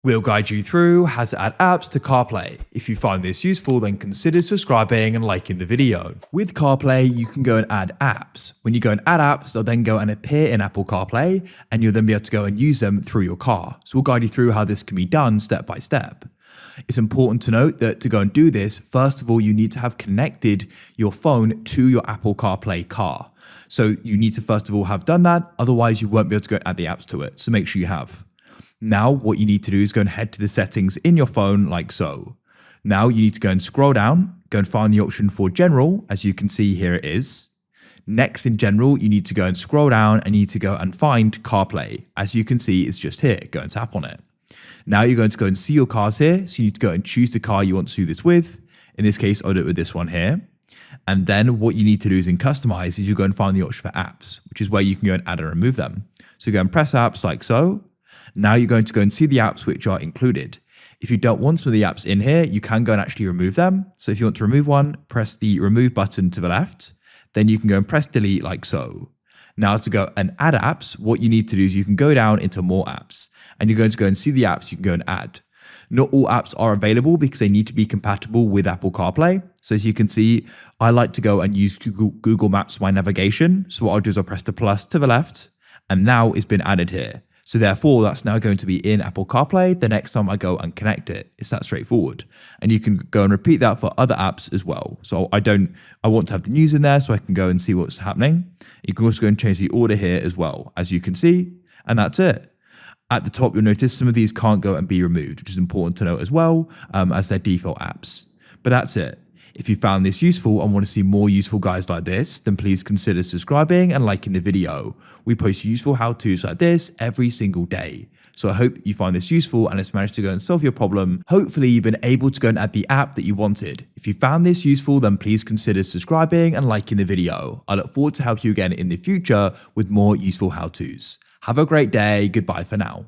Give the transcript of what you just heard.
We'll guide you through how to add apps to CarPlay. If you find this useful, then consider subscribing and liking the video. With CarPlay, you can go and add apps. When you go and add apps, they'll then go and appear in Apple CarPlay, and you'll then be able to go and use them through your car. So we'll guide you through how this can be done step by step. It's important to note that to go and do this, first of all, you need to have connected your phone to your Apple CarPlay car. So you need to first of all have done that, otherwise you won't be able to go and add the apps to it. So make sure you have. Now, what you need to do is go and head to the settings in your phone like so. Now you need to go and scroll down, go and find the option for General. As you can see, here it is. Next in General, you need to go and scroll down and you need to go and find CarPlay. As you can see, it's just here. Go and tap on it. Now you're going to go and see your cars here. So you need to go and choose the car you want to do this with. In this case, I'll do it with this one here. And then what you need to do is in Customize is you go and find the option for apps, which is where you can go and add and remove them. So go and press apps like so. Now you're going to go and see the apps which are included. If you don't want some of the apps in here, you can go and actually remove them. So if you want to remove one, press the remove button to the left. Then you can go and press delete like so. Now to go and add apps, what you need to do is you can go down into more apps and you're going to go and see the apps you can go and add. Not all apps are available because they need to be compatible with Apple CarPlay. So as you can see, I like to go and use Google Maps for my navigation. So what I'll do is I'll press the plus to the left and now it's been added here. So therefore, that's now going to be in Apple CarPlay the next time I go and connect it. It's that straightforward. And you can go and repeat that for other apps as well. So I want to have the news in there so I can go and see what's happening. You can also go and change the order here as well, as you can see, and that's it. At the top, you'll notice some of these can't go and be removed, which is important to note as well, as they're default apps. But that's it. If you found this useful and want to see more useful guides like this, then please consider subscribing and liking the video. We post useful how-tos like this every single day. So I hope you find this useful and it's managed to go and solve your problem. Hopefully you've been able to go and add the app that you wanted. If you found this useful, then please consider subscribing and liking the video. I look forward to help you again in the future with more useful how-tos. Have a great day. Goodbye for now.